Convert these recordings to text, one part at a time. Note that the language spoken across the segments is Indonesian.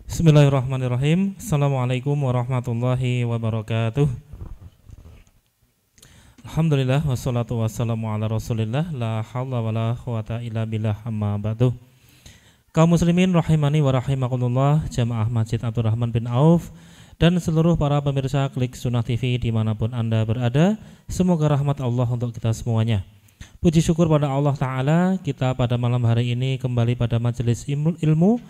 Bismillahirrahmanirrahim. Assalamualaikum warahmatullahi wabarakatuh. Alhamdulillah wassalatu wassalamu ala rasulillah. La hawla wa la quwata illa billah, amma ba'du. Kaum muslimin rahimani wa rahimakumullah, jamaah Masjid Abdurrahman bin Auf dan seluruh para pemirsa Klik Sunnah TV dimanapun Anda berada, semoga rahmat Allah untuk kita semuanya. Puji syukur pada Allah Ta'ala, kita pada malam hari ini kembali pada majelis ilmu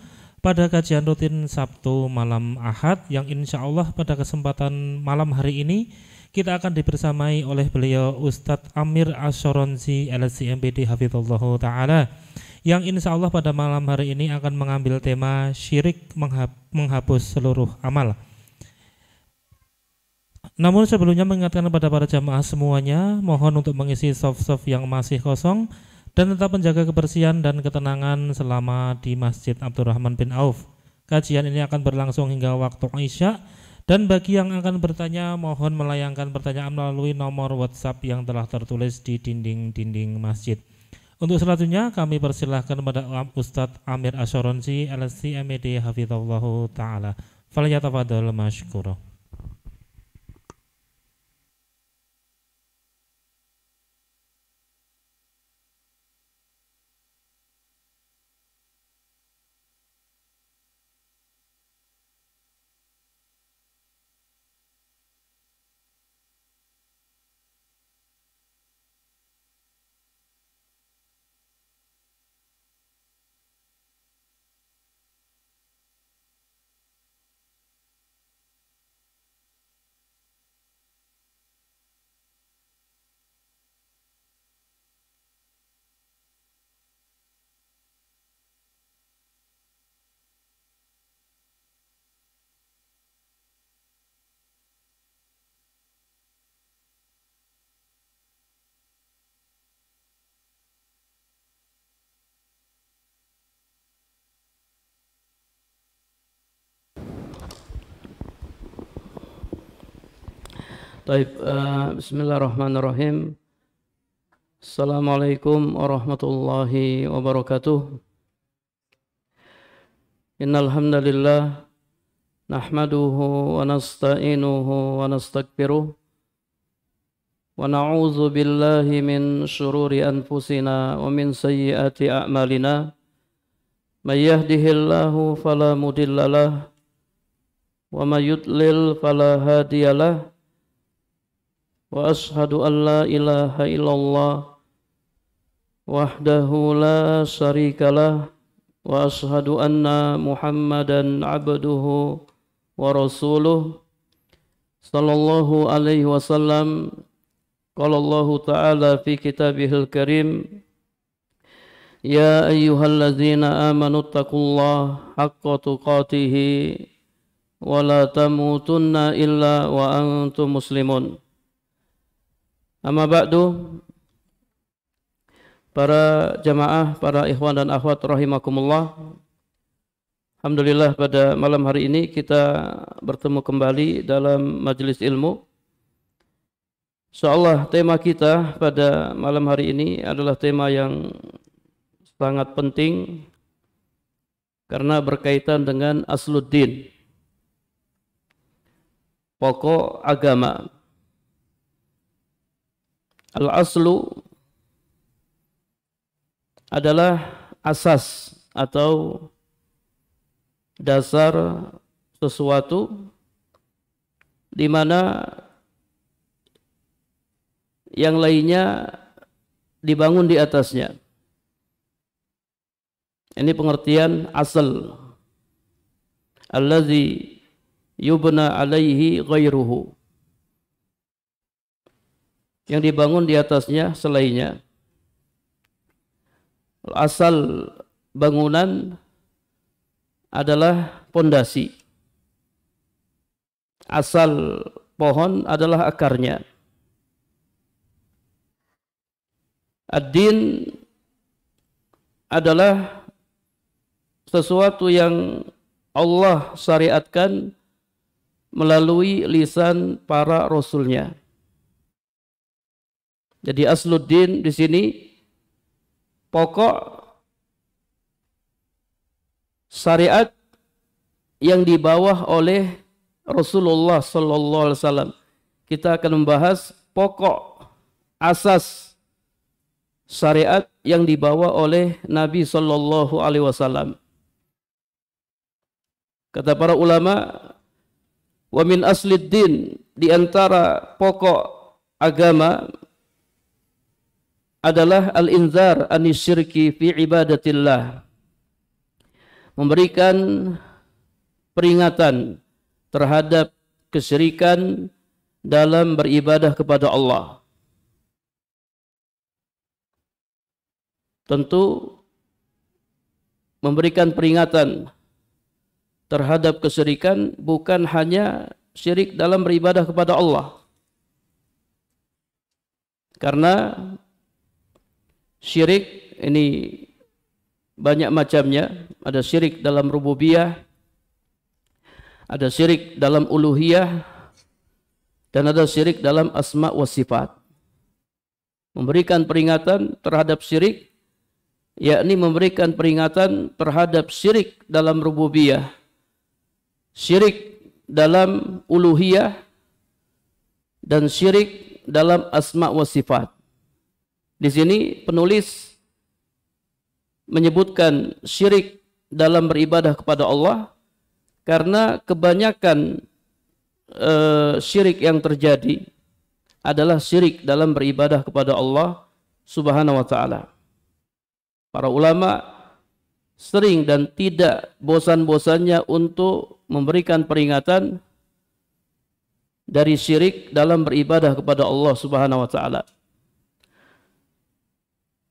pada kajian rutin Sabtu malam Ahad, yang insya Allah pada kesempatan malam hari ini kita akan dibersamai oleh beliau Ustadz Amir Asy-Syarronzi LC/MPD Hafizallahu Ta'ala, yang insya Allah pada malam hari ini akan mengambil tema syirik menghapus seluruh amal. Namun sebelumnya mengingatkan kepada para jamaah semuanya, mohon untuk mengisi soft-soft yang masih kosong dan tetap menjaga kebersihan dan ketenangan selama di Masjid Abdurrahman bin Auf. Kajian ini akan berlangsung hingga waktu Isya, dan bagi yang akan bertanya mohon melayangkan pertanyaan melalui nomor WhatsApp yang telah tertulis di dinding-dinding masjid. Untuk selanjutnya kami persilahkan kepada Ustadz Amir Asy-Syarronzi LC/MPD Hafizallahu Ta'ala. Falyatafadhal masykurah. Baik, bismillahirrahmanirrahim. Assalamualaikum warahmatullahi wabarakatuh. Innal hamdalillah nahmaduhu wa nasta'inuhu wa nastaghfiruh wa na'udzu billahi min syururi anfusina wa min sayyiati a'malina. May yahdihillahu fala mudhillalah wa may yudlil fala hadiyalah. Wa ashhadu an la ilaha illallah wahdahu la syarikalah wa ashhadu anna Muhammadan abduhu wa rasuluh sallallahu alaihi wasallam. Qala Allah ta'ala fi kitabihil karim, ya ayyuhalladzina amanu taqullaha haqqa tuqatih wa la tamutunna illa wa antum muslimun. Amma ba'du, para jamaah, para ikhwan dan akhwat rahimakumullah. Alhamdulillah pada malam hari ini kita bertemu kembali dalam majelis ilmu. Insyaallah tema kita pada malam hari ini adalah tema yang sangat penting karena berkaitan dengan asluddin, pokok agama. Al-aslu adalah asas atau dasar sesuatu di mana yang lainnya dibangun di atasnya. Ini pengertian asal. Allazi yubna alaihi ghairuhu, yang dibangun di atasnya selainnya. Asal bangunan adalah pondasi. Asal pohon adalah akarnya. Ad-din adalah sesuatu yang Allah syariatkan melalui lisan para rasulnya. Jadi asluddin di sini pokok syariat yang dibawa oleh Rasulullah sallallahu alaihi wasallam. Kita akan membahas pokok asas syariat yang dibawa oleh Nabi sallallahu alaihi wasallam. Kata para ulama, wa min aslid din, di antara pokok agama adalah al-inzar anis syirki fi ibadatillah. Memberikan peringatan terhadap kesyirikan dalam beribadah kepada Allah. Tentu memberikan peringatan terhadap kesyirikan bukan hanya syirik dalam beribadah kepada Allah. Karena syirik ini banyak macamnya. Ada syirik dalam rububiyah, ada syirik dalam uluhiyah, dan ada syirik dalam asma wa sifat. Memberikan peringatan terhadap syirik, yakni memberikan peringatan terhadap syirik dalam rububiyah, syirik dalam uluhiyah, dan syirik dalam asma wa sifat. Di sini penulis menyebutkan syirik dalam beribadah kepada Allah karena kebanyakan syirik yang terjadi adalah syirik dalam beribadah kepada Allah Subhanahu wa taala. Para ulama sering dan tidak bosan-bosannya untuk memberikan peringatan dari syirik dalam beribadah kepada Allah Subhanahu wa taala.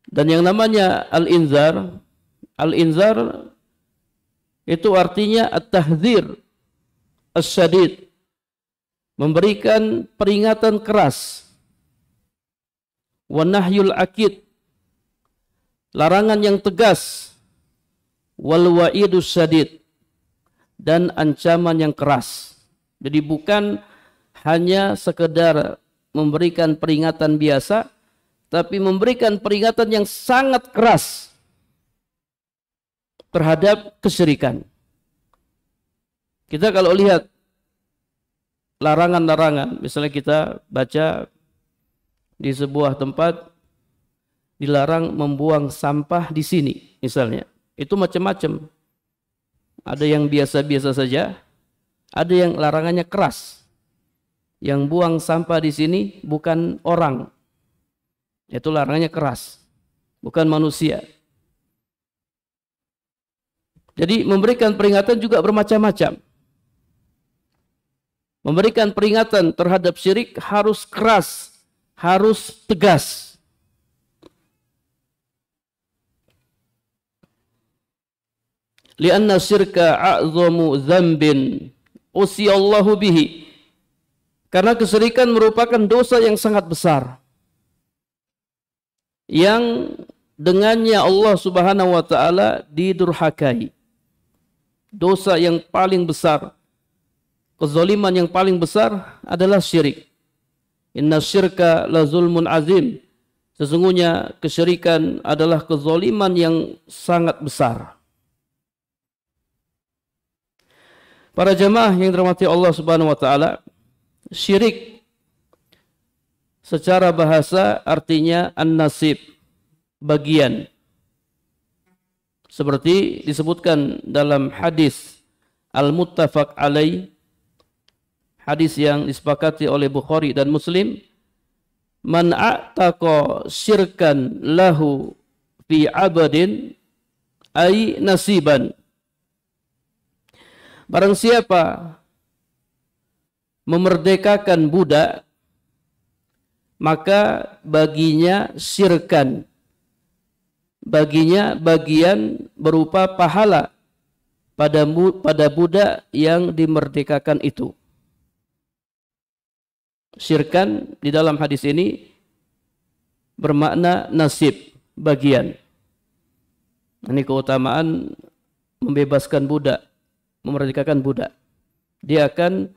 Dan yang namanya al-inzar itu artinya at-tahdzir as-syadid, memberikan peringatan keras, wa nahyul akid, larangan yang tegas, wal wa'idus syadid, dan ancaman yang keras. Jadi bukan hanya sekedar memberikan peringatan biasa, tapi memberikan peringatan yang sangat keras terhadap kesyirikan. Kita kalau lihat larangan-larangan, misalnya kita baca di sebuah tempat dilarang membuang sampah di sini, misalnya. Itu macam-macam. Ada yang biasa-biasa saja, ada yang larangannya keras. Yang buang sampah di sini bukan orang. Itu larangannya keras, bukan manusia. Jadi memberikan peringatan juga bermacam-macam. Memberikan peringatan terhadap syirik harus keras, harus tegas. Lianna syirka a'zamu dzambin usiyallahu bihi. Karena kesyirikan merupakan dosa yang sangat besar, yang dengannya Allah Subhanahu wa taala didurhakai. Dosa yang paling besar, kezaliman yang paling besar adalah syirik. Inna syirka la zulmun azim. Sesungguhnya kesyirikan adalah kezaliman yang sangat besar. Para jamaah yang dirahmati Allah Subhanahu wa taala, syirik secara bahasa artinya an-nasib, bagian. Seperti disebutkan dalam hadis al-muttafaq alaih, hadis yang disepakati oleh Bukhari dan Muslim, man a'taqa syirkan lahu fi abadin ay nasiban. Barang siapa memerdekakan budak, maka baginya syirkan, baginya bagian berupa pahala pada budak yang dimerdekakan itu. Syirkan di dalam hadis ini bermakna nasib, bagian. Ini keutamaan membebaskan budak, memerdekakan budak. Dia akan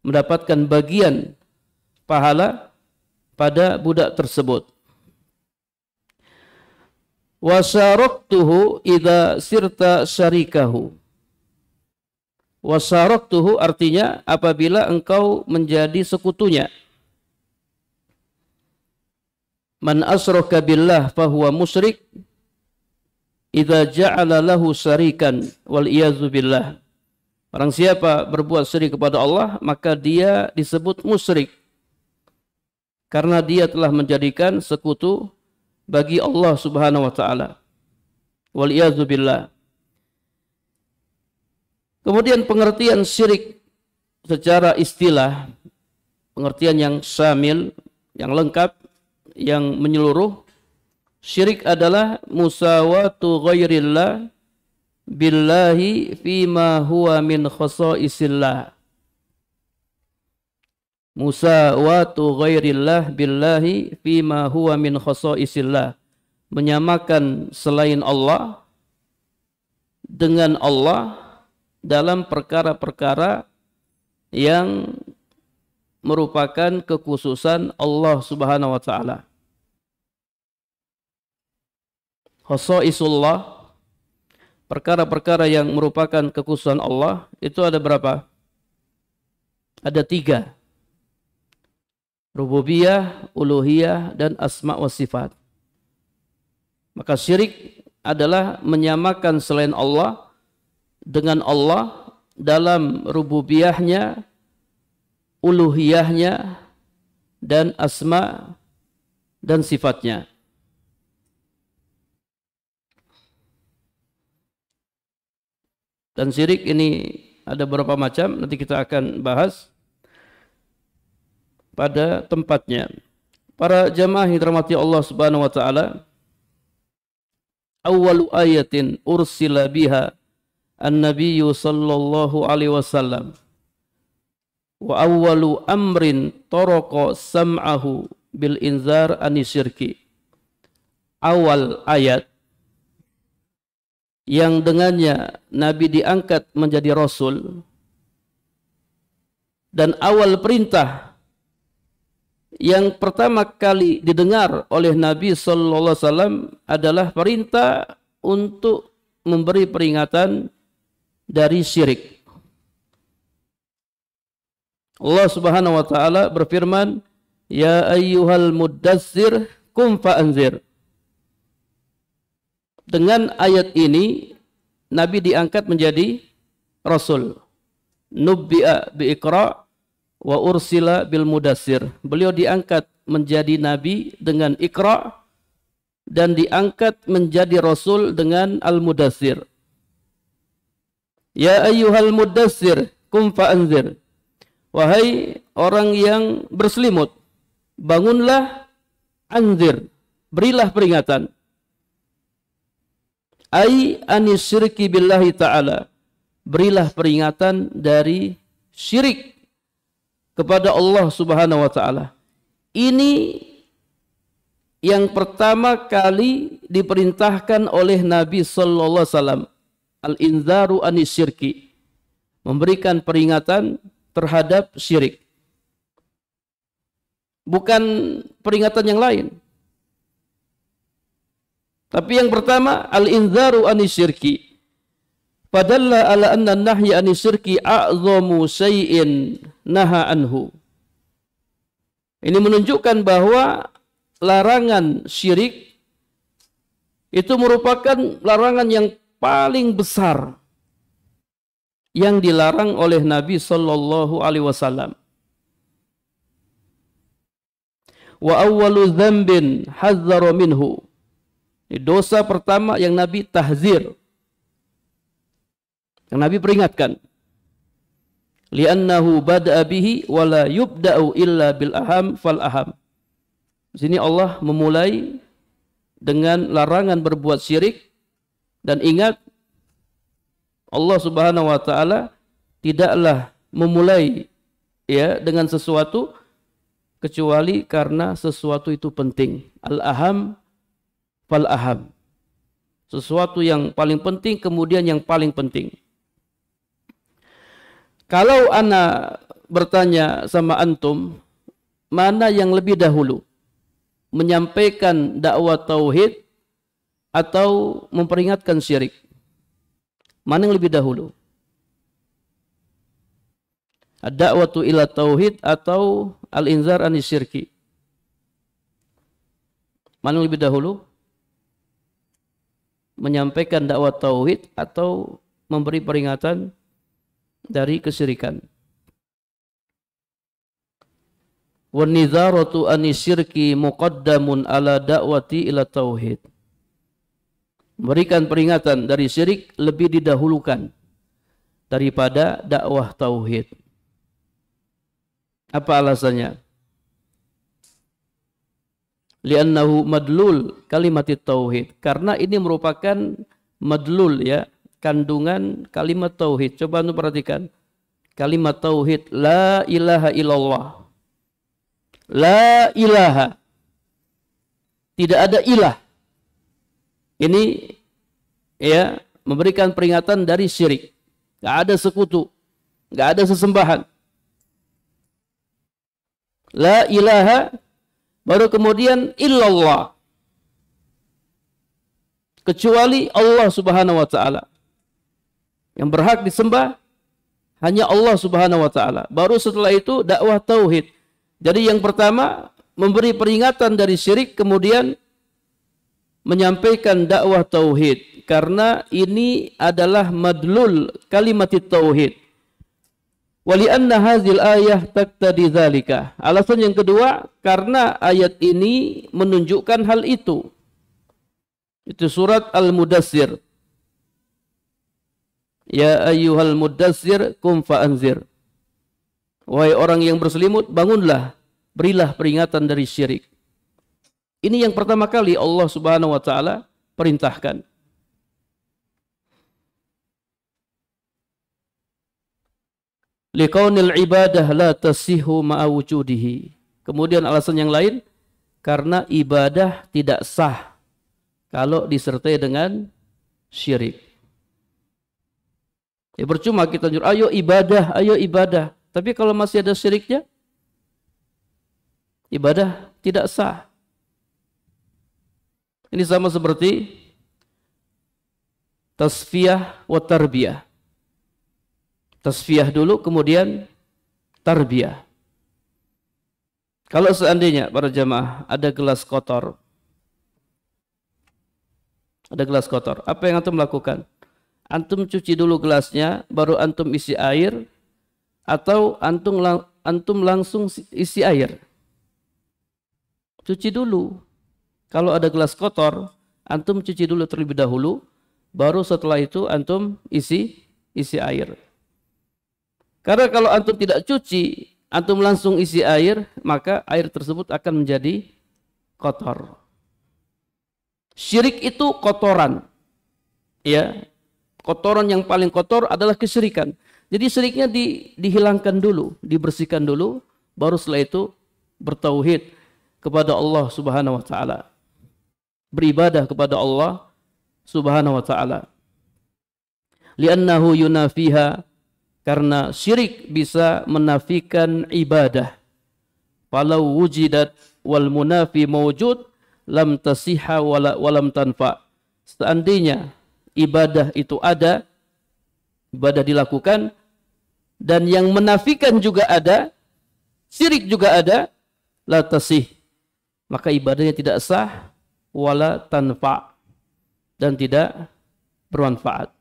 mendapatkan bagian pahala pada budak tersebut. wa syaraktuhu idza sirta syarikahu. Wa syaraktuhu artinya apabila engkau menjadi sekutunya. Man asyraka billah fahuwa musyrik idza ja'ala lahu syarikan wal iyazu billah. Barang siapa berbuat syirik kepada Allah, maka dia disebut musyrik karena dia telah menjadikan sekutu bagi Allah Subhanahu wa taala. Wal iyazu billah. Kemudian pengertian syirik secara istilah, pengertian yang syamil, yang lengkap, yang menyeluruh. Syirik adalah musawatu ghairillah billahi fima huwa min khasaisillah. Musawatu ghairillah billahi fima huwa min khasaisillah. Menyamakan selain Allah dengan Allah dalam perkara-perkara yang merupakan kekhususan Allah Subhanahu wa taala. Khasaisullah, perkara-perkara yang merupakan kekhususan Allah, itu ada berapa? Ada 3. Rububiyah, uluhiyah, dan asma wa sifat. Maka syirik adalah menyamakan selain Allah dengan Allah dalam rububiyahnya, uluhiyahnya, dan asma dan sifatnya. Dan syirik ini ada beberapa macam, nanti kita akan bahas pada tempatnya. Para jamaah yang dirahmati Allah Subhanahu wa taala, awwalu ayatin ursila biha an-nabiyyu sallallahu alaihi wasallam wa awwalu amrin taraqa sam'ahu bil inzar anisyirki. Awal ayat yang dengannya Nabi diangkat menjadi Rasul dan awal perintah yang pertama kali didengar oleh Nabi sallallahu alaihi wasallam adalah perintah untuk memberi peringatan dari syirik. Allah Subhanahu wa taala berfirman, "Ya ayyuhal muddatsir qum fa'anzir." Dengan ayat ini Nabi diangkat menjadi Rasul. Nubbi'a bi'iqra wa ursila bil mudassir. Beliau diangkat menjadi Nabi dengan Iqra dan diangkat menjadi Rasul dengan Al-Mudassir. Ya ayyuhal mudassir qum fa'anzir. Wahai orang yang berselimut, bangunlah, anzir, berilah peringatan. Ai anisyirki billahi ta'ala, berilah peringatan dari syirik kepada Allah Subhanahu wa taala. Ini yang pertama kali diperintahkan oleh Nabi sallallahu alaihi wasallam, al-inzaru anisyirki, memberikan peringatan terhadap syirik. Bukan peringatan yang lain. Tapi yang pertama, al-inzaru anisyirki. Fadalla ala anna nahya anisyirki a'zamu syai'in naha anhu. Ini menunjukkan bahwa larangan syirik itu merupakan larangan yang paling besar yang dilarang oleh Nabi sallallahu alaihi wasallam. Wa awwalu dzambin hadzara minhu. Dosa pertama yang Nabi tahzir, yang Nabi peringatkan. Li'annahu bada'a bihi wa la yubda'u illa bil aham fal aham. Di sini Allah memulai dengan larangan berbuat syirik, dan ingat Allah Subhanahu wa taala tidaklah memulai dengan sesuatu kecuali karena sesuatu itu penting. Al-aham fal aham. Sesuatu yang paling penting kemudian yang paling penting. Kalau ana bertanya sama antum, mana yang lebih dahulu? Menyampaikan dakwah tauhid atau memperingatkan syirik? Mana yang lebih dahulu? Ad-da'watu ila tauhid atau al-inzar anis syirki? Mana yang lebih dahulu? Menyampaikan dakwah tauhid atau memberi peringatan dari kesyirikan? Wan nizaratu anis syirki muqaddamun ala da'wati ila tauhid. Memberikan peringatan dari syirik lebih didahulukan daripada dakwah tauhid. Apa alasannya? Li'annahu madlul kalimatit tauhid. Karena ini merupakan madlul, ya, kandungan kalimat tauhid. Coba anu perhatikan. Kalimat tauhid, la ilaha illallah. La ilaha. Tidak ada ilah. Ini, ya, memberikan peringatan dari syirik. Gak ada sekutu. Gak ada sesembahan. La ilaha. Baru kemudian illallah. Kecuali Allah subhanahu wa ta'ala. Yang berhak disembah hanya Allah subhanahu wa ta'ala. Baru setelah itu dakwah tauhid. Jadi yang pertama memberi peringatan dari syirik, kemudian menyampaikan dakwah tauhid. Karena ini adalah madlul kalimatit tauhid. Walianna hazil ayah taqtadi dzalika. Alasan yang kedua, karena ayat ini menunjukkan hal itu. Itu surat Al-Mudassir. Ya ayyuhal mudassir kum fa'anzir. Wahai orang yang berselimut, bangunlah, berilah peringatan dari syirik. Ini yang pertama kali Allah Subhanahu wa taala perintahkan. Liqaunil ibadah la tasihu ma'a wujudihi. Kemudian alasan yang lain, karena ibadah tidak sah kalau disertai dengan syirik. Ya percuma kita nyuruh, ayo ibadah. Tapi kalau masih ada syiriknya, ibadah tidak sah. Ini sama seperti tasfiyah wa tarbiyah. Tasfiyah dulu, kemudian tarbiyah. Kalau seandainya para jamaah ada gelas kotor, apa yang antum lakukan? Antum cuci dulu gelasnya, baru antum isi air, atau antum langsung isi air? Cuci dulu. Kalau ada gelas kotor, antum cuci dulu terlebih dahulu, baru setelah itu antum isi air. Karena kalau antum tidak cuci, antum langsung isi air, maka air tersebut akan menjadi kotor. Syirik itu kotoran. Ya, kotoran yang paling kotor adalah kesyirikan. Jadi syiriknya dihilangkan dulu, dibersihkan dulu, baru setelah itu bertauhid kepada Allah Subhanahu wa taala. Beribadah kepada Allah Subhanahu wa taala. Li'annahu yunafiha, karena syirik bisa menafikan ibadah. Falau wujidat wal munafi mawjud lam tasihha walam tanfa. Seandainya ibadah itu ada, ibadah dilakukan, dan yang menafikan juga ada, syirik juga ada, la tasih, maka ibadahnya tidak sah, wala tanfa, dan tidak bermanfaat.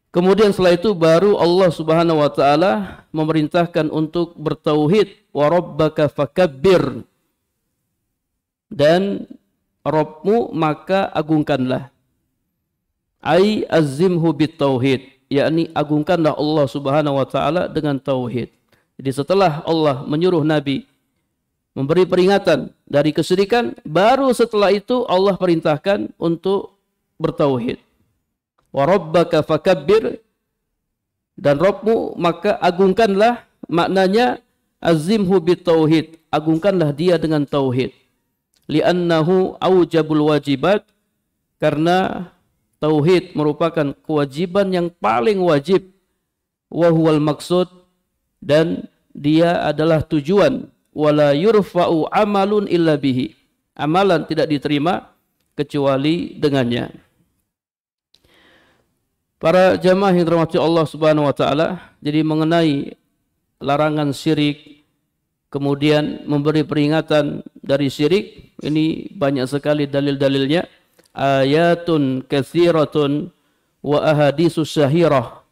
Kemudian setelah itu baru Allah Subhanahu wa taala memerintahkan untuk bertauhid, wa rabbaka fakabbir, dan Rabbmu maka agungkanlah. Ai azimhu bitauhid, yakni agungkanlah Allah Subhanahu wa taala dengan tauhid. Jadi setelah Allah menyuruh Nabi memberi peringatan dari kesyirikan, baru setelah itu Allah perintahkan untuk bertauhid. Wa rabbaka fakabbir, dan Rabbmu maka agungkanlah, maknanya azimhu bitauhid, agungkanlah dia dengan tauhid. Li'annahu aujabul wajibat, karena tauhid merupakan kewajiban yang paling wajib, wa huwal maksud, dan dia adalah tujuan, wala yurfa'u amalun illa bihi, Amalan tidak diterima kecuali dengannya. Para jamaah yang dirahmati Allah Subhanahu wa taala, jadi mengenai larangan syirik, kemudian memberi peringatan dari syirik, ini banyak sekali dalil-dalilnya. Ayatun katsiratun wa ahaditsus syahirah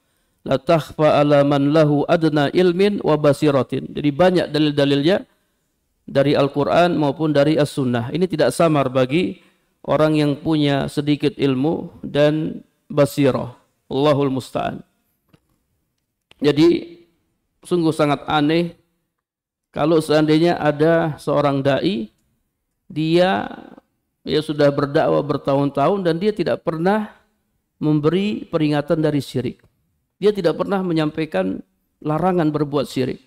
la takhfa ala man lahu adna ilmin wa basiratin. Jadi banyak dalil-dalilnya dari Al-Quran maupun dari As-Sunnah. Ini tidak samar bagi orang yang punya sedikit ilmu dan basirah. Allahul musta'an. Jadi sungguh sangat aneh kalau seandainya ada seorang dai, dia sudah berdakwah bertahun-tahun dan dia tidak pernah memberi peringatan dari syirik. Dia tidak pernah menyampaikan larangan berbuat syirik.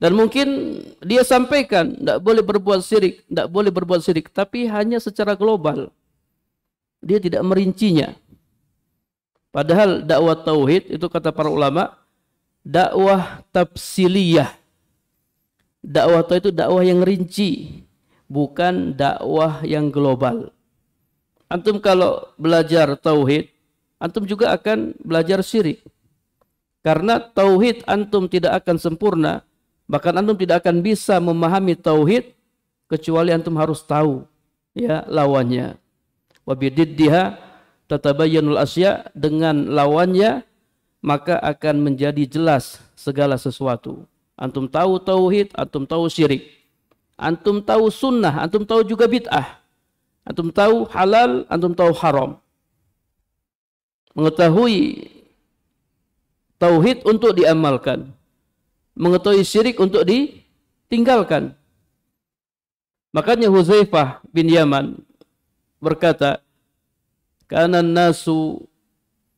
Dan mungkin dia sampaikan tidak boleh berbuat syirik, tidak boleh berbuat syirik, tapi hanya secara global. Dia tidak merincinya. Padahal dakwah tauhid itu kata para ulama, dakwah tafsiliyah. Dakwah tauhid itu dakwah yang rinci, bukan dakwah yang global. Antum kalau belajar tauhid, antum juga akan belajar syirik. Karena tauhid antum tidak akan sempurna, bahkan antum tidak akan bisa memahami tauhid kecuali antum harus tahu ya lawannya. Wa bididdiha tatabayyanul asya, dengan lawannya maka akan menjadi jelas segala sesuatu. Antum tahu tauhid, antum tahu syirik. Antum tahu sunnah, antum tahu juga bid'ah. Antum tahu halal, antum tahu haram. Mengetahui tauhid untuk diamalkan, mengetahui syirik untuk ditinggalkan. Makanya Huzaifah bin Yaman berkata, kana nasu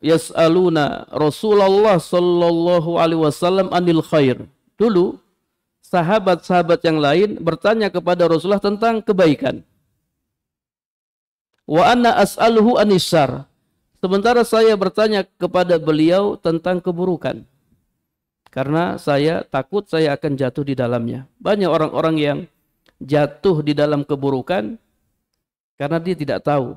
yas'aluna Rasulullah sallallahu alaihi wasallam anil khair. Dulu sahabat-sahabat yang lain bertanya kepada Rasulullah tentang kebaikan. Wa anna as'aluhu anis syarr. Sementara saya bertanya kepada beliau tentang keburukan. Karena saya takut saya akan jatuh di dalamnya. Banyak orang-orang yang jatuh di dalam keburukan karena dia tidak tahu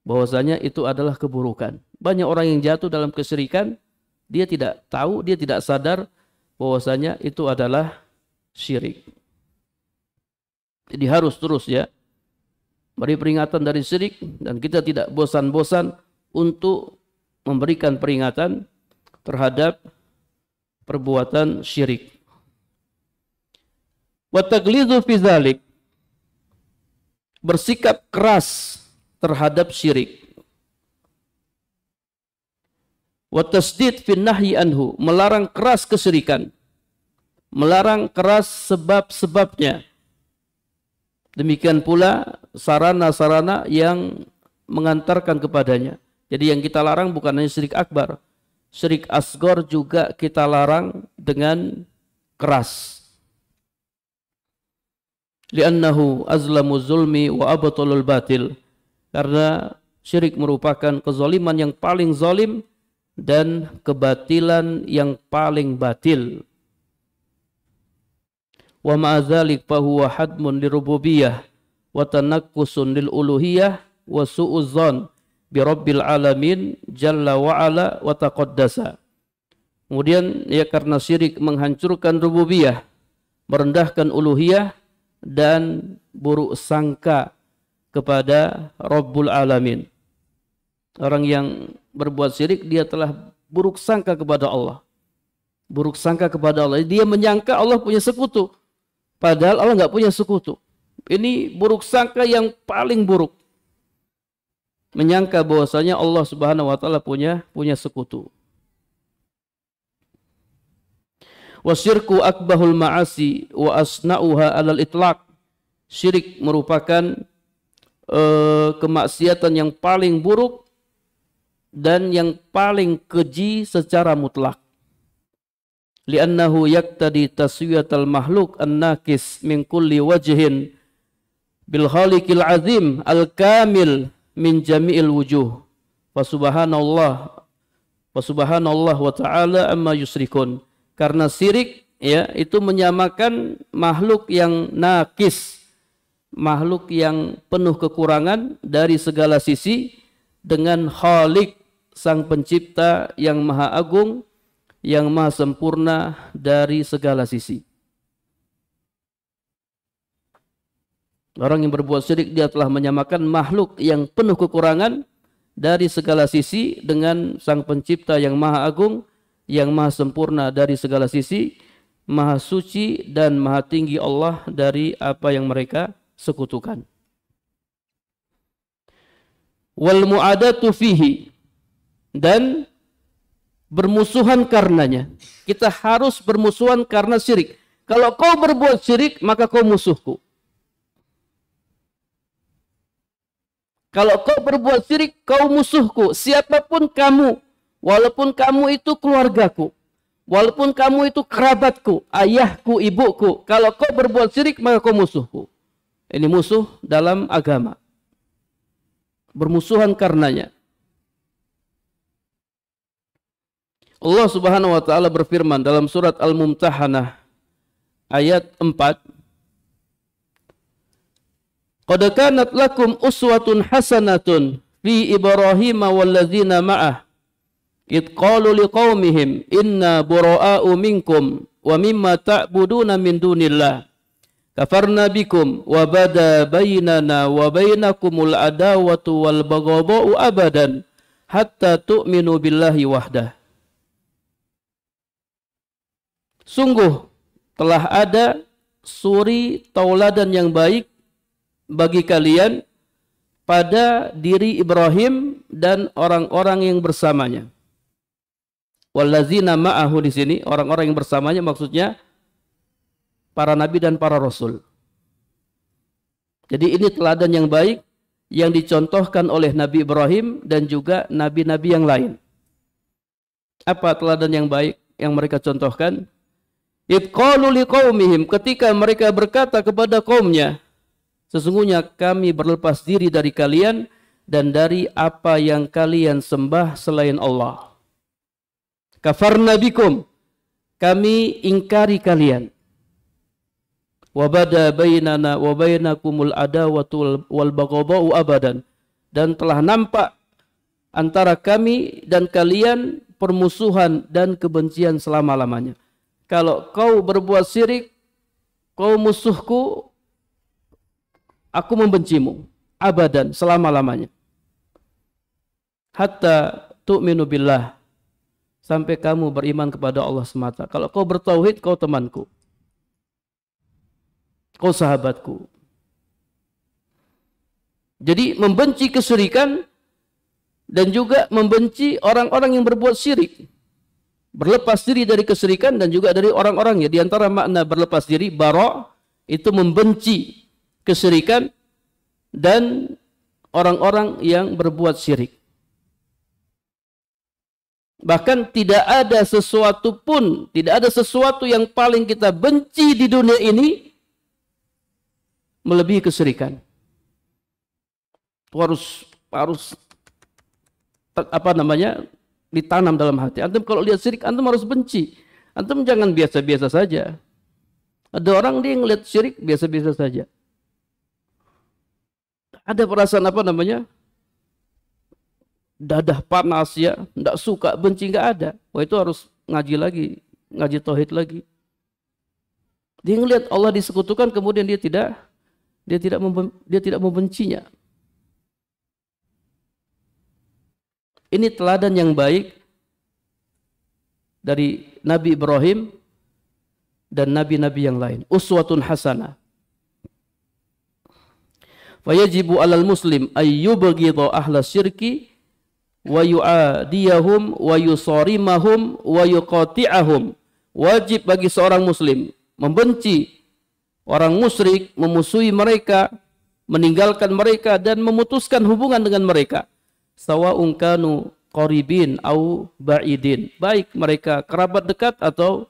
bahwasanya itu adalah keburukan. Banyak orang yang jatuh dalam kesyirikan, dia tidak tahu, dia tidak sadar bahwasanya itu adalah syirik. Jadi harus terus ya beri peringatan dari syirik, dan kita tidak bosan-bosan untuk memberikan peringatan terhadap perbuatan syirik. Wa taglidzu fi dzalik, bersikap keras terhadap syirik. Wa tasdid fi nahyi anhu, melarang keras kesyirikan, melarang keras sebab-sebabnya. Demikian pula sarana-sarana yang mengantarkan kepadanya. Jadi yang kita larang bukan hanya syirik akbar, syirik asgor juga kita larang dengan keras. Li'annahu azlamu zulmi wa abtalul batil. Karena syirik merupakan kezaliman yang paling zalim dan kebatilan yang paling batil. Wa ma'adzalik fahuwa hadmun lirububiyah wa tanakkusun lil uluhiyah wa su'uzzan bi rabbil alamin jalla wa ala wa taqaddasa. Kemudian ya, karena syirik menghancurkan rububiyah, merendahkan uluhiyah, dan buruk sangka kepada Rabbul Alamin. Orang yang berbuat syirik, dia telah buruk sangka kepada Allah. Buruk sangka kepada Allah. Dia menyangka Allah punya sekutu, padahal Allah nggak punya sekutu. Ini buruk sangka yang paling buruk. Menyangka bahwasanya Allah Subhanahu wa taala punya sekutu. Wasyirku akbahul ma'asi wa asna'uha alal itlaq. Syirik merupakan kemaksiatan yang paling buruk dan yang paling keji secara mutlak. Li'annahu yaktadi taswiyatal makhluk an-nakis min kulli wajhin bil khaliqil azim al-kamil min jami'il wujuh. Wa subhanallah wa ta'ala amma yusrikun. Karena syirik ya, itu menyamakan makhluk yang nakis, makhluk yang penuh kekurangan dari segala sisi dengan Khalik, sang pencipta yang maha agung, yang maha sempurna dari segala sisi. Orang yang berbuat syirik, dia telah menyamakan makhluk yang penuh kekurangan dari segala sisi dengan sang pencipta yang maha agung, yang maha sempurna dari segala sisi, maha suci dan maha tinggi Allah dari apa yang mereka sekutukan. Wal mu'adatu fihi, dan bermusuhan karenanya. Kita harus bermusuhan karena syirik. Kalau kau berbuat syirik, maka kau musuhku. Kalau kau berbuat syirik, kau musuhku. Siapapun kamu, walaupun kamu itu keluargaku, walaupun kamu itu kerabatku, ayahku, ibuku, kalau kau berbuat syirik, maka kau musuhku. Ini musuh dalam agama. Bermusuhan karenanya. Allah Subhanahu wa taala berfirman dalam surat Al-Mumtahanah ayat 4, Qad kanat lakum uswatun hasanatun fi Ibrahim walladzina ma'ah id qalu liqaumihim inna bura'a'u minkum wa mimma ta'buduna min dunillah kafarna bikum wa bada bainana wa bainakumul adawatu wal baghdha'u abadan hatta tu'minu billahi wahdah. Sungguh telah ada suri tauladan yang baik bagi kalian pada diri Ibrahim dan orang-orang yang bersamanya. Wallazina ma'ahu di sini, orang-orang yang bersamanya maksudnya para nabi dan para rasul. Jadi ini teladan yang baik yang dicontohkan oleh Nabi Ibrahim dan juga nabi-nabi yang lain. Apa teladan yang baik yang mereka contohkan? Id qalu liqaumihim, ketika mereka berkata kepada kaumnya, sesungguhnya kami berlepas diri dari kalian dan dari apa yang kalian sembah selain Allah. Kafarna bikum, kami ingkari kalian. Wa bada bainana wa bainakumul adawatu wal baghdha'u abadan, dan telah nampak antara kami dan kalian permusuhan dan kebencian selama-lamanya. Kalau kau berbuat syirik, kau musuhku, aku membencimu abadan, selama-lamanya. Hatta tu'minu billah, sampai kamu beriman kepada Allah semata. Kalau kau bertauhid, kau temanku, kau sahabatku. Jadi membenci kesyirikan dan juga membenci orang-orang yang berbuat syirik. Berlepas diri dari kesyirikan dan juga dari orang-orangnya. Di antara makna berlepas diri, bara, itu membenci kesyirikan dan orang-orang yang berbuat syirik. Bahkan tidak ada sesuatu pun, tidak ada sesuatu yang paling kita benci di dunia ini melebihi kesyirikan. Itu harus ditanam dalam hati. Antum kalau lihat syirik, antum harus benci. Antum jangan biasa-biasa saja. Ada orang dia ngelihat syirik biasa-biasa saja. Ada perasaan dadah panas ya, tidak suka, benci, nggak ada. Wah, itu harus ngaji lagi, ngaji tauhid lagi. Dia ngelihat Allah disekutukan, kemudian dia tidak membencinya. Ini teladan yang baik dari Nabi Ibrahim dan nabi-nabi yang lain. Uswatun hasanah. Fayajibu 'alal muslim ayyubghidha ahla syirki wa yu'adiyahum wa yusarimahum wa yuqati'ahum. Wajib bagi seorang muslim membenci orang musyrik, memusuhi mereka, meninggalkan mereka dan memutuskan hubungan dengan mereka. Sawa'un kanu qaribin au ba'idin, baik mereka kerabat dekat atau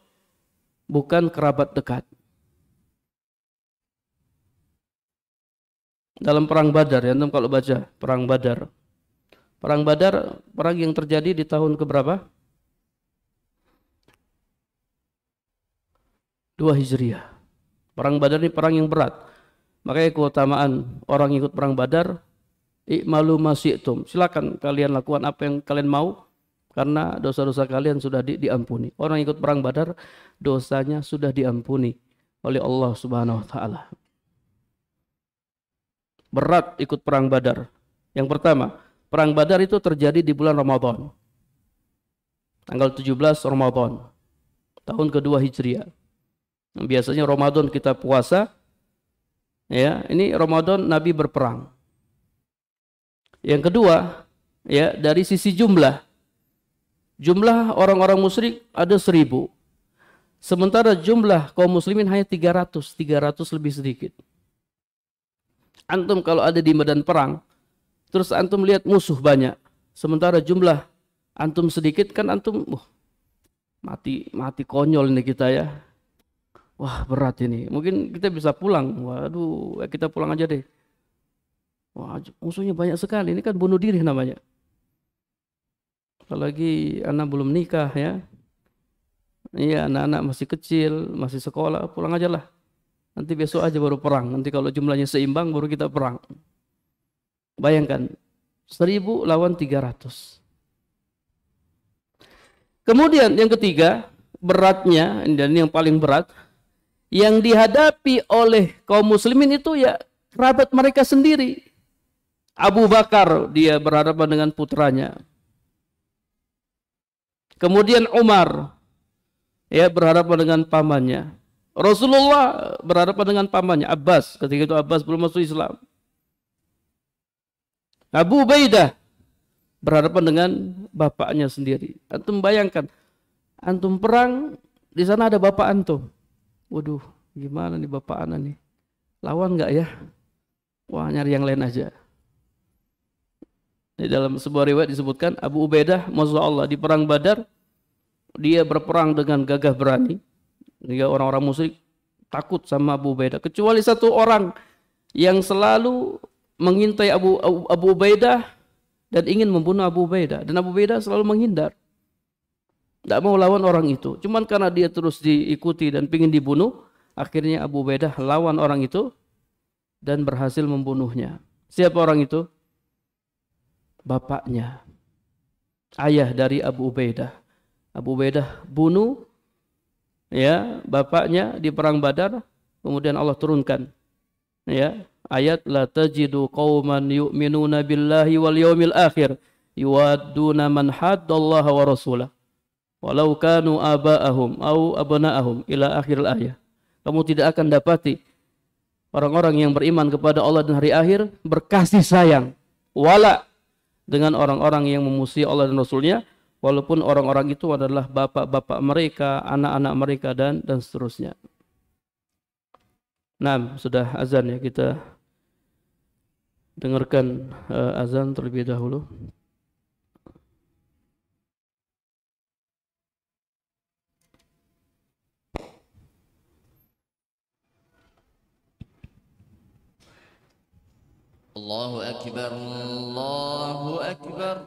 bukan kerabat dekat. Dalam perang Badar, ya, antum kalau baca perang Badar. Perang Badar, perang yang terjadi di tahun keberapa? 2 Hijriah. Perang Badar ini perang yang berat. Makanya keutamaan orang ikut perang Badar, i'malu ma syi'tum. Silakan kalian lakukan apa yang kalian mau karena dosa-dosa kalian sudah diampuni. Orang ikut perang Badar dosanya sudah diampuni oleh Allah Subhanahu wa taala. Berat ikut perang Badar. Yang pertama, perang Badar itu terjadi di bulan Ramadan. Tanggal 17 Ramadan. Tahun kedua Hijriah. Biasanya Ramadan kita puasa. Ya, ini Ramadan Nabi berperang. Yang kedua, ya, dari sisi jumlah. Jumlah orang-orang musyrik ada 1000. Sementara jumlah kaum muslimin hanya 300 lebih sedikit. Antum kalau ada di medan perang, terus antum lihat musuh banyak, sementara jumlah antum sedikit, kan antum mati konyol ini kita ya. Wah, berat ini. Mungkin kita bisa pulang. Waduh, kita pulang aja deh. Wah, musuhnya banyak sekali. Ini kan bunuh diri namanya. Apalagi anak belum nikah ya. Iya, anak-anak masih kecil, masih sekolah, pulang aja lah. Nanti besok aja baru perang. Nanti kalau jumlahnya seimbang baru kita perang. Bayangkan, 1000 lawan 300. Kemudian yang ketiga, beratnya, dan yang paling berat, yang dihadapi oleh kaum muslimin itu ya kerabat mereka sendiri. Abu Bakar, dia berhadapan dengan putranya. Kemudian Umar, ya, berhadapan dengan pamannya. Rasulullah berhadapan dengan pamannya Abbas, ketika itu Abbas belum masuk Islam. Abu Ubaidah berhadapan dengan bapaknya sendiri. Antum bayangkan, antum perang, di sana ada bapak antum. Waduh, gimana nih bapak anak nih? Lawan nggak ya? Wah, nyari yang lain aja. Di dalam sebuah riwayat disebutkan Abu Ubaidah, Masya Allah, di perang Badar dia berperang dengan gagah berani. Sehingga orang-orang musyrik takut sama Abu Ubaidah. Kecuali satu orang yang selalu mengintai Abu Ubaidah dan ingin membunuh Abu Ubaidah. Dan Abu Ubaidah selalu menghindar. Tidak mau lawan orang itu. Cuman karena dia terus diikuti dan ingin dibunuh, akhirnya Abu Ubaidah lawan orang itu dan berhasil membunuhnya. Siapa orang itu? Bapaknya. Ayah dari Abu Ubaidah. Abu Ubaidah bunuh ya bapaknya di perang Badar, kemudian Allah turunkan ya ayat la tajidu qauman yu'minuna billahi wal yawmil akhir yuwadduna man haddallaha wa rasulah walau kanu aba'ahum au abna'ahum ila akhiril ayat. Kamu tidak akan dapati orang-orang yang beriman kepada Allah dan hari akhir berkasih sayang wala dengan orang-orang yang memusuhi Allah dan Rasulnya, walaupun orang-orang itu adalah bapak-bapak mereka, anak-anak mereka, dan seterusnya. Nah, sudah azan ya, kita dengarkan azan terlebih dahulu. Allahu Akbar, Allahu Akbar.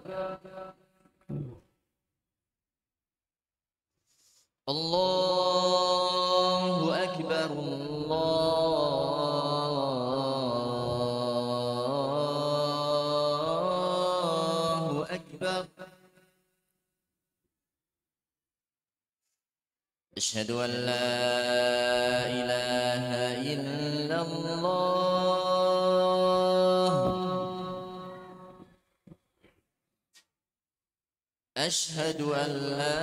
Allahu Akbar, Allahu Akbar. Asyhadu an la ilaha illallah. Asyhadu an la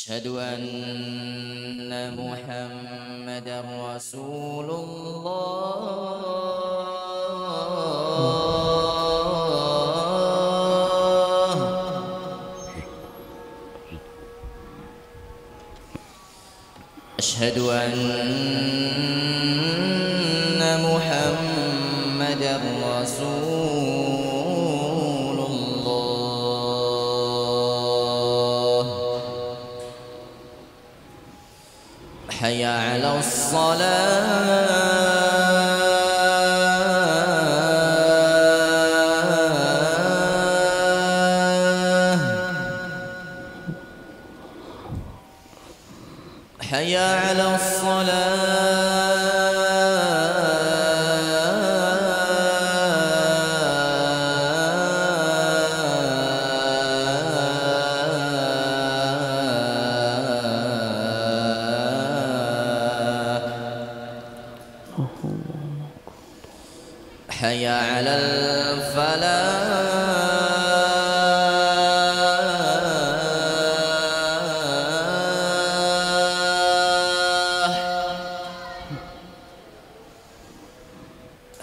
أشهد أن محمدا رسول الله أشهد أن محمدا رسول الله حي على الصلاة حي على الصلاة حي على الفلاح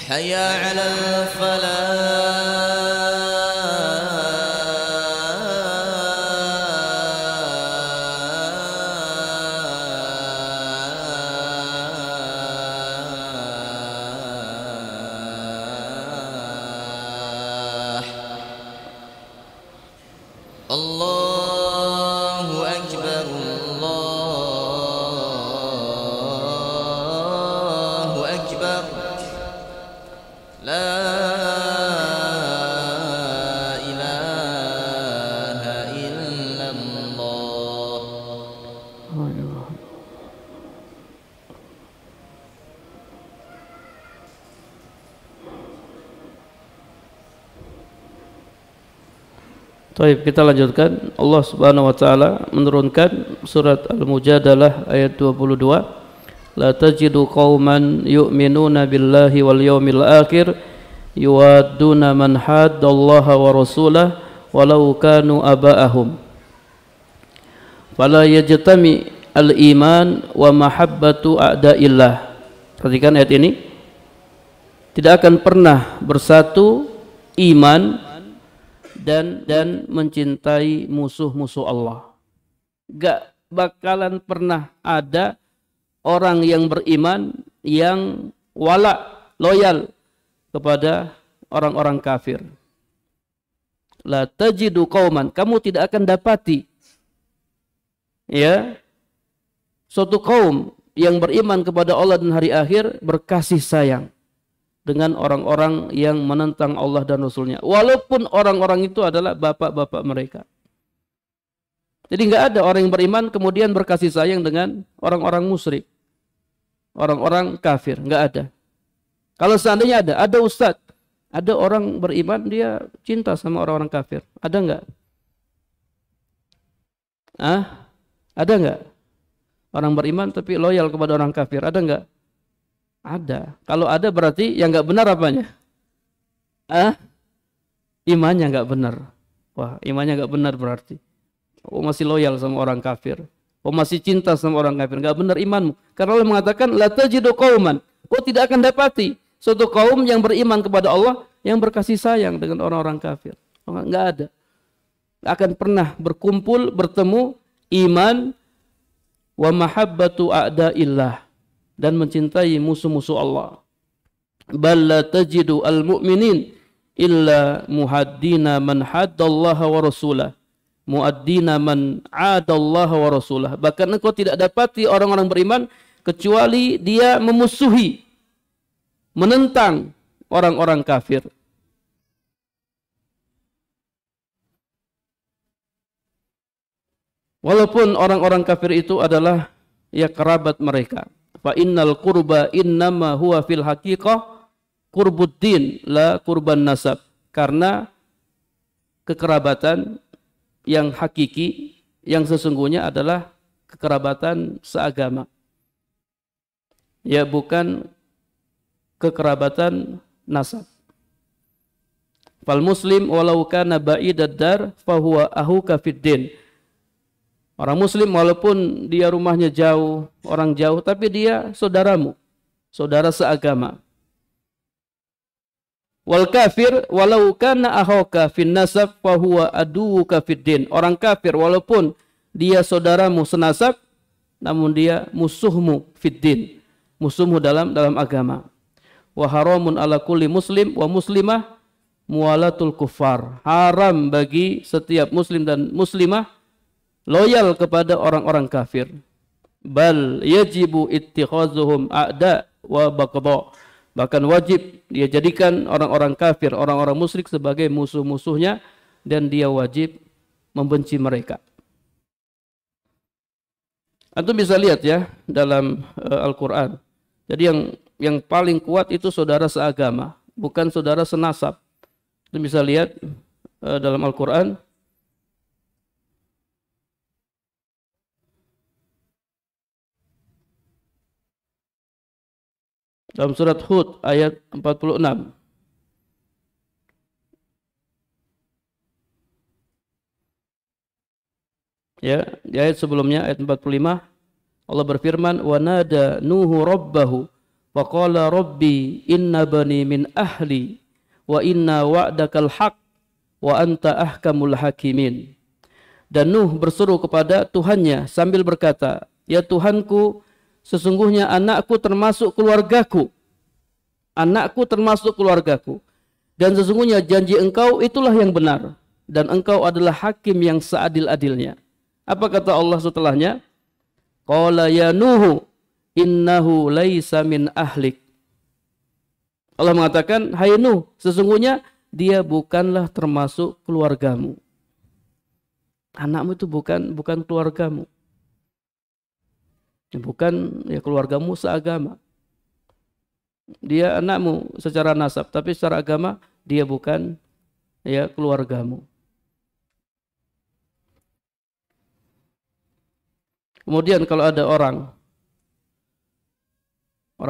حي على الفلاح الله أكبر الله أكبر لا إله إلا الله Baik, kita lanjutkan. Allah Subhanahu wa taala menurunkan surat Al-Mujadalah ayat 22. La tajidu qauman yu'minuna billahi wal yawmil akhir yuwadduna man haddallaha wa rasulahu walau kanu aba'ahum. Fala yajtami al-iman wa mahabbatu a'da'illah. Perhatikan ayat ini. Tidak akan pernah bersatu iman dan mencintai musuh-musuh Allah. Gak bakalan pernah ada orang yang beriman yang wala, loyal kepada orang-orang kafir. La tajidu qauman, kamu tidak akan dapati ya suatu kaum yang beriman kepada Allah dan hari akhir berkasih sayang dengan orang-orang yang menentang Allah dan Rasulnya. Walaupun orang-orang itu adalah bapak-bapak mereka. Jadi nggak ada orang yang beriman kemudian berkasih sayang dengan orang-orang musyrik. Orang-orang kafir. Nggak ada. Kalau seandainya ada ustadz. Ada orang beriman dia cinta sama orang-orang kafir. Ada nggak? Ada nggak? Orang beriman tapi loyal kepada orang kafir. Ada nggak? Ada. Kalau ada berarti yang nggak benar apanya? Imannya nggak benar. Wah, imannya nggak benar berarti. Oh, masih loyal sama orang kafir. Oh, masih cinta sama orang kafir. Nggak benar imanmu. Karena Allah mengatakan la tajidu qauman. Kau tidak akan dapati suatu kaum yang beriman kepada Allah yang berkasih sayang dengan orang-orang kafir. Nggak ada. Nggak akan pernah berkumpul bertemu iman wa mahabbatu a'da'illah dan mencintai musuh-musuh Allah. Bal la tajidu al-mu'minin illa muhaddina man haddallaha wa rasulah, muaddina man adallaha wa rasulah. Bahkan engkau tidak dapati orang-orang beriman kecuali dia memusuhi, menentang orang-orang kafir. Walaupun orang-orang kafir itu adalah ya kerabat mereka. Fa innal qurba innama huwa fil haqiqah qurbuddin la qurban nasab. Karena kekerabatan yang hakiki, yang sesungguhnya adalah kekerabatan seagama. Ya, bukan kekerabatan nasab. Fal muslim walau kana ba'idad dar fa huwa ahuka fid din. Orang muslim walaupun dia rumahnya jauh, orang jauh, tapi dia saudaramu, saudara seagama. Wal kafir walau kana akhaka fin nasab fa huwa aduwuka fid din. Orang kafir walaupun dia saudaramu senasab, namun dia musuhmu fid din, musuhmu dalam agama. Wa haramun ala kulli muslim wa muslimah muwalatul kuffar. Haram bagi setiap muslim dan muslimah loyal kepada orang-orang kafir. bal yajibu ittikhazuhum a'da wa baghdha. Bahkan wajib dia jadikan orang-orang kafir, orang-orang musyrik sebagai musuh-musuhnya dan dia wajib membenci mereka. Antum bisa lihat ya dalam Al-Qur'an. Jadi yang paling kuat itu saudara seagama, bukan saudara senasab. Antum bisa lihat dalam Al-Qur'an. Dalam surat Hud ayat 46. Ya, di ayat sebelumnya ayat 45 Allah berfirman, "Wa nada Nuhu rabbahu wa qala rabbi inna bani min ahli wa inna wa'dakal haq wa anta ahkamul hakimin." Dan Nuh berseru kepada Tuhannya sambil berkata, "Ya Tuhanku, sesungguhnya anakku termasuk keluargaku. Anakku termasuk keluargaku. Dan sesungguhnya janji engkau itulah yang benar. Dan engkau adalah hakim yang seadil-adilnya." Apa kata Allah setelahnya? Qala ya Nuhu innahu laisa min ahlik. Allah mengatakan, "Hai Nuh, sesungguhnya dia bukanlah termasuk keluargamu." Anakmu itu bukan keluargamu. Bukan ya keluargamu seagama. Dia anakmu secara nasab, tapi secara agama dia bukan ya keluargamu. Kemudian kalau ada orang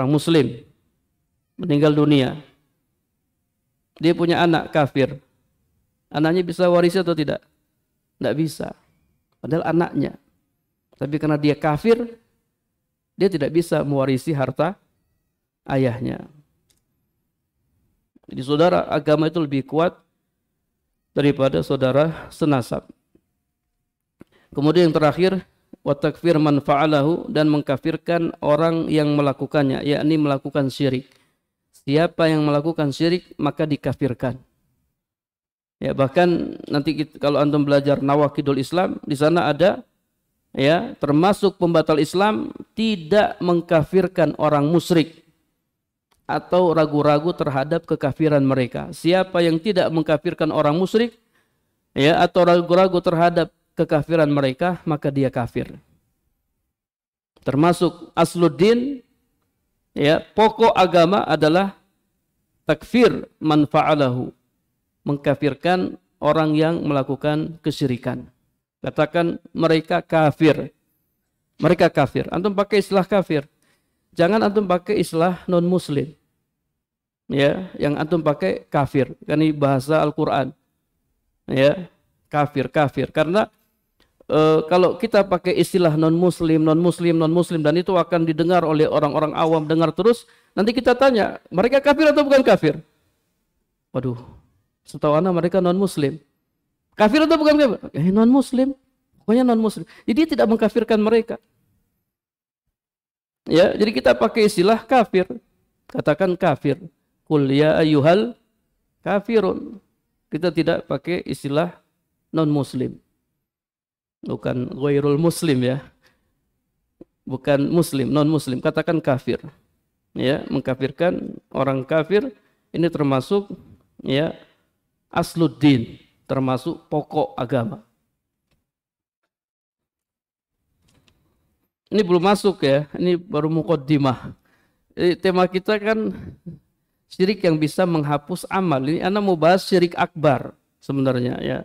muslim meninggal dunia, dia punya anak kafir, anaknya bisa waris atau tidak? Tidak bisa, padahal anaknya. Tapi karena dia kafir, dia tidak bisa mewarisi harta ayahnya. Jadi saudara agama itu lebih kuat daripada saudara senasab. Kemudian yang terakhir, wa takfir man fa'alahu, dan mengkafirkan orang yang melakukannya, yakni melakukan syirik. Siapa yang melakukan syirik maka dikafirkan. Ya, bahkan nanti kalau antum belajar Nawaqidul Islam, di sana ada ya termasuk pembatal Islam tidak mengkafirkan orang musyrik atau ragu-ragu terhadap kekafiran mereka. Siapa yang tidak mengkafirkan orang musyrik ya atau ragu-ragu terhadap kekafiran mereka, maka dia kafir. Termasuk asluddin, ya, pokok agama adalah takfir man fa'alahu, mengkafirkan orang yang melakukan kesyirikan. Katakan mereka kafir. Mereka kafir. Antum pakai istilah kafir. Jangan antum pakai istilah non muslim. Ya, yang antum pakai kafir. Kan ini bahasa Al-Qur'an. Ya, kafir. Karena kalau kita pakai istilah non muslim dan itu akan didengar oleh orang-orang awam, dengar terus, nanti kita tanya, mereka kafir atau bukan kafir? Waduh, setahu ana mereka non muslim. Kafir atau bukan kafir? Non muslim. Pokoknya non muslim. Jadi dia tidak mengkafirkan mereka. Ya, jadi kita pakai istilah kafir. Katakan kafir. Qul ya ayyuhal kafirun. Kita tidak pakai istilah non muslim. Bukan ghairul muslim ya. Bukan muslim, non muslim. Katakan kafir. Ya, mengkafirkan orang kafir ini termasuk ya asluddin, termasuk pokok agama. Ini belum masuk ya, ini baru muqaddimah. Tema kita kan syirik yang bisa menghapus amal. Ini ana mau bahas syirik akbar sebenarnya ya.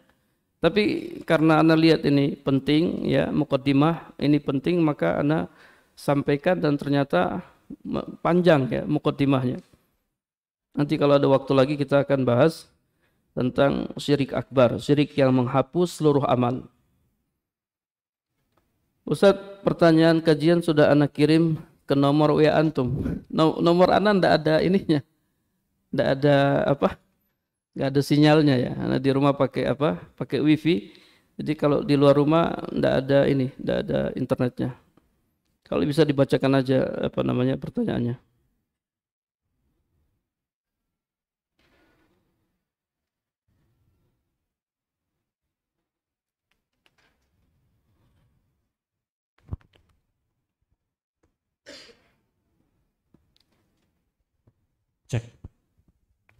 Tapi karena ana lihat ini penting ya, muqaddimah ini penting, maka ana sampaikan dan ternyata panjang ya muqaddimahnya. Nanti kalau ada waktu lagi kita akan bahas tentang syirik akbar, syirik yang menghapus seluruh amal. Ustaz, pertanyaan kajian sudah ana kirim ke nomor WA antum. Nomor ana ndak ada ininya. Ndak ada apa? Nggak ada sinyalnya ya. Ana di rumah pakai apa? Pakai wifi. Jadi kalau di luar rumah ndak ada ini, ndak ada internetnya. Kalau bisa dibacakan aja apa namanya pertanyaannya.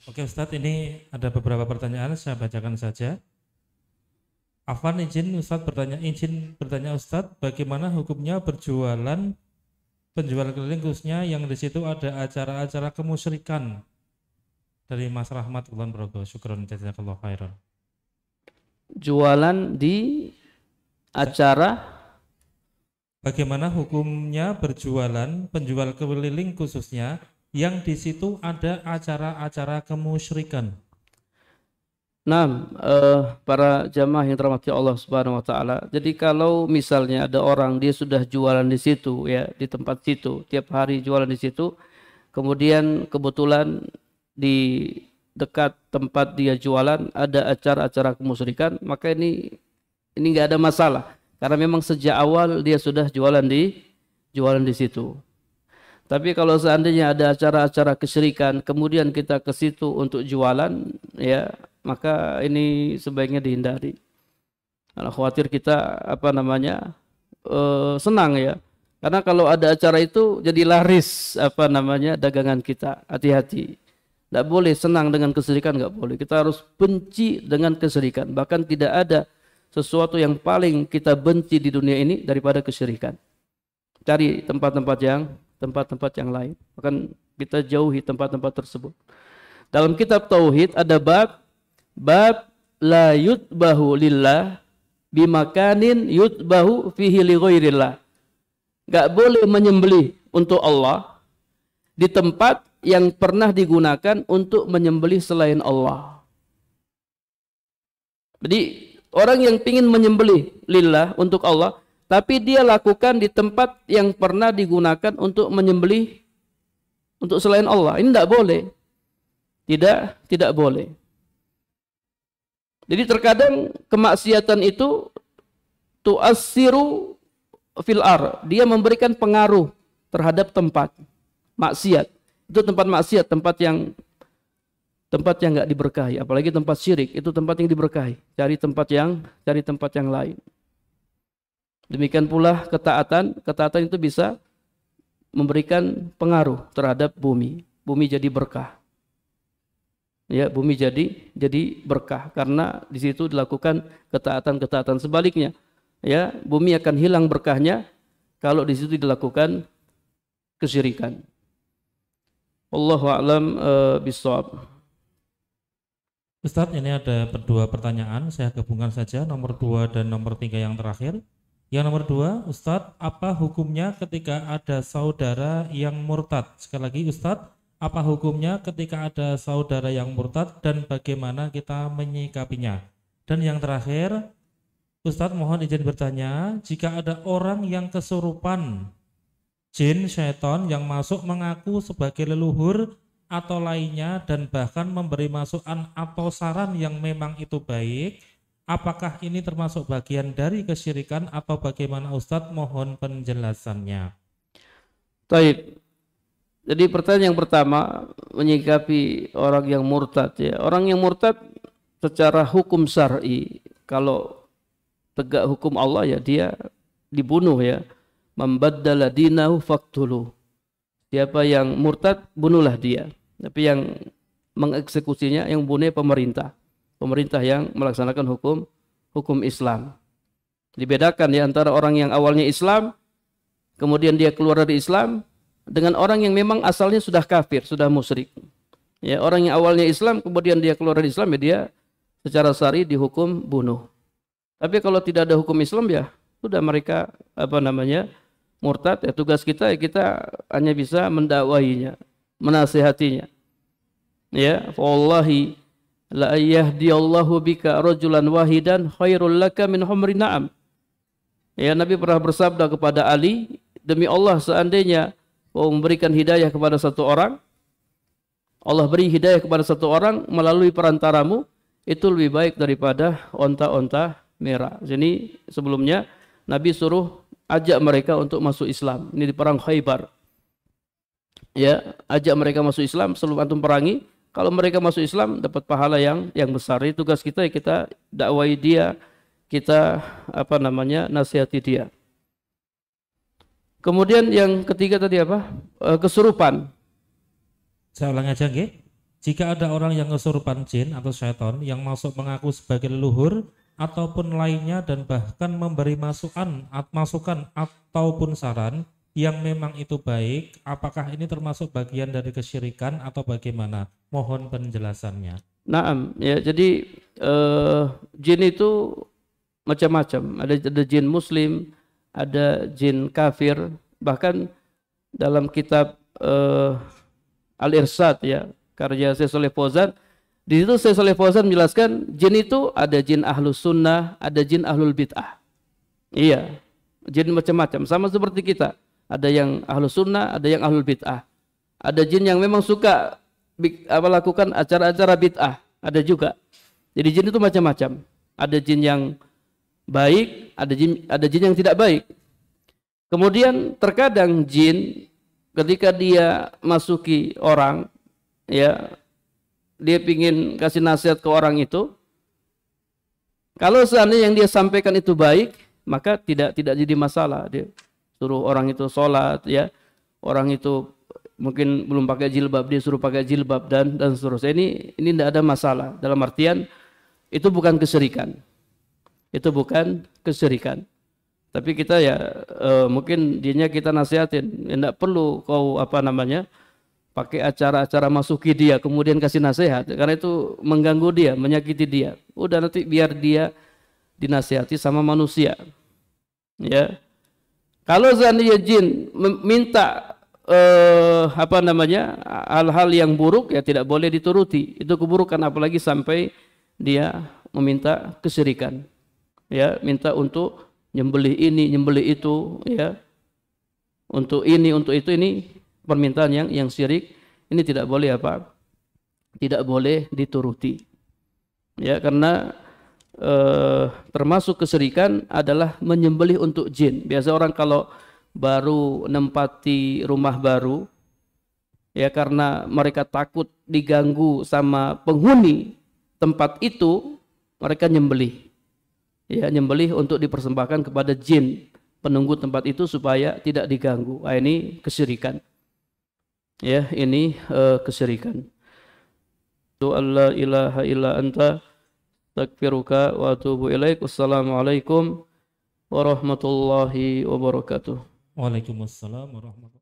Oke Ustadz, ini ada beberapa pertanyaan, saya bacakan saja. Afwan izin bertanya Ustadz, bagaimana hukumnya penjual keliling khususnya yang di situ ada acara-acara kemusyrikan? Dari Mas Rahmat Kulon Progo. Syukron jazakallahu khairan. Jualan di acara, bagaimana hukumnya penjual keliling khususnya yang di situ ada acara-acara kemusyrikan? nah, para jamaah yang dirahmati Allah Subhanahu wa taala. Jadi kalau misalnya ada orang dia sudah jualan di situ ya, di tempat situ, tiap hari jualan di situ, kemudian kebetulan di dekat tempat dia jualan ada acara-acara kemusyrikan, maka ini enggak ada masalah karena memang sejak awal dia sudah jualan di situ. Tapi kalau seandainya ada acara-acara kesyirikan kemudian kita ke situ untuk jualan, ya maka ini sebaiknya dihindari. Karena khawatir kita senang ya. Karena kalau ada acara itu jadi laris dagangan kita. Hati-hati. Tidak boleh senang dengan kesyirikan, nggak boleh. Kita harus benci dengan kesyirikan. Bahkan tidak ada sesuatu yang paling kita benci di dunia ini daripada kesyirikan. Cari tempat-tempat yang lain. Bahkan kita jauhi tempat-tempat tersebut. Dalam kitab Tauhid ada bab la yutbahu lillah bimakanin yutbahu fihi li ghairillah. Nggak boleh menyembelih untuk Allah di tempat yang pernah digunakan untuk menyembelih selain Allah. Jadi orang yang ingin menyembelih lillah untuk Allah, tapi dia lakukan di tempat yang pernah digunakan untuk menyembelih untuk selain Allah, ini tidak boleh. Tidak boleh. Jadi terkadang kemaksiatan itu tu'assiru fil ar, dia memberikan pengaruh terhadap tempat maksiat. Itu tempat maksiat, tempat yang nggak diberkahi, apalagi tempat syirik, itu tempat yang diberkahi. Cari tempat yang lain. Demikian pula ketaatan itu bisa memberikan pengaruh terhadap bumi. Bumi jadi berkah. Ya, bumi jadi berkah karena di situ dilakukan ketaatan. Sebaliknya, ya, bumi akan hilang berkahnya kalau di situ dilakukan kesyirikan. Wallahu a'lam bishawab. Ustadz, ini ada dua pertanyaan, saya gabungkan saja nomor 2 dan nomor 3 yang terakhir. Yang nomor 2, Ustadz, apa hukumnya ketika ada saudara yang murtad? Sekali lagi Ustadz, apa hukumnya ketika ada saudara yang murtad dan bagaimana kita menyikapinya? Dan yang terakhir, Ustadz mohon izin bertanya, jika ada orang yang kesurupan jin, syaitan yang masuk mengaku sebagai leluhur atau lainnya dan bahkan memberi masukan atau saran yang memang itu baik, apakah ini termasuk bagian dari kesyirikan atau bagaimana Ustadz? Mohon penjelasannya. Baik. Jadi pertanyaan yang pertama, menyikapi orang yang murtad ya. Orang yang murtad secara hukum syar'i, kalau tegak hukum Allah ya dia dibunuh ya. Membaddala dinahu faqtuluh. Siapa yang murtad, bunuhlah dia. Tapi yang mengeksekusinya, yang bunuh pemerintah. Pemerintah yang melaksanakan hukum Islam. Dibedakan ya antara orang yang awalnya Islam, kemudian dia keluar dari Islam, dengan orang yang memang asalnya sudah kafir, sudah musyrik. Ya, orang yang awalnya Islam, kemudian dia keluar dari Islam, ya dia secara syar'i dihukum bunuh. Tapi kalau tidak ada hukum Islam, ya sudah mereka murtad, ya tugas kita ya kita hanya bisa mendakwahinya, menasihatinya. Ya, wallahi la yahdiyallahu bika rajulan wahidan khairul laka min humri na'am. Ya, Nabi pernah bersabda kepada Ali, demi Allah seandainya kau memberikan hidayah kepada satu orang, Allah beri hidayah kepada satu orang melalui perantaramu, itu lebih baik daripada onta-onta merah. Jadi sebelumnya Nabi suruh ajak mereka untuk masuk Islam. Ini di perang Khaybar. Ya, ajak mereka masuk Islam sebelum antum perangi. Kalau mereka masuk Islam dapat pahala yang besar. Ini tugas kita ya, kita dakwai dia, kita nasihati dia. Kemudian yang ketiga tadi apa? Kesurupan. Saya ulang aja nggih. Jika ada orang yang kesurupan jin atau syaitan yang masuk mengaku sebagai leluhur ataupun lainnya dan bahkan memberi masukan ataupun saran yang memang itu baik, apakah ini termasuk bagian dari kesyirikan atau bagaimana? Mohon penjelasannya. Naam, ya jadi jin itu macam-macam. Ada jin muslim, ada jin kafir. Bahkan dalam kitab Al-Irsyad ya, karya Syekh Shalih Fauzan, di situ Syekh Shalih Fauzan menjelaskan jin itu ada jin ahlus sunnah, ada jin ahlul bid'ah. Iya, jin macam-macam, sama seperti kita. Ada yang ahlus sunnah, ada yang ahlul bid'ah. Ada jin yang memang suka lakukan acara-acara bid'ah, ada juga. Jadi jin itu macam-macam. Ada jin yang baik, ada jin yang tidak baik. Kemudian terkadang jin ketika dia masuki orang, ya, dia ingin kasih nasihat ke orang itu. Kalau seandainya yang dia sampaikan itu baik, maka tidak jadi masalah. Dia suruh orang itu sholat, ya, orang itu mungkin belum pakai jilbab, dia suruh pakai jilbab dan seterusnya. Ini tidak ada masalah. Dalam artian itu bukan kesyirikan. Itu bukan kesyirikan. Tapi kita ya mungkin dianya kita nasihatin, tidak perlu kau pakai acara-acara masuki dia kemudian kasih nasihat, karena itu mengganggu dia, menyakiti dia. Udah nanti biar dia dinasihati sama manusia. Ya. Kalau seandainya jin minta hal-hal yang buruk, ya tidak boleh dituruti. Itu keburukan, apalagi sampai dia meminta kesyirikan. Ya, minta untuk nyembelih ini, nyembelih itu, ya. Untuk ini, untuk itu, ini permintaan yang syirik. Ini tidak boleh tidak boleh dituruti. Ya, karena termasuk kesyirikan adalah menyembelih untuk jin. Biasa orang kalau baru nempati rumah baru, ya, karena mereka takut diganggu sama penghuni tempat itu, mereka nyembelih. Ya, nyembelih untuk dipersembahkan kepada jin penunggu tempat itu supaya tidak diganggu. Nah, ini kesyirikan. Ya, ini kesyirikan. La ilaha illa anta astaghfiruka wa atubu ilaik. Wassalamualaikum warahmatullahi wabarakatuh. Waalaikumsalam warahmatullahi wabarakatuh.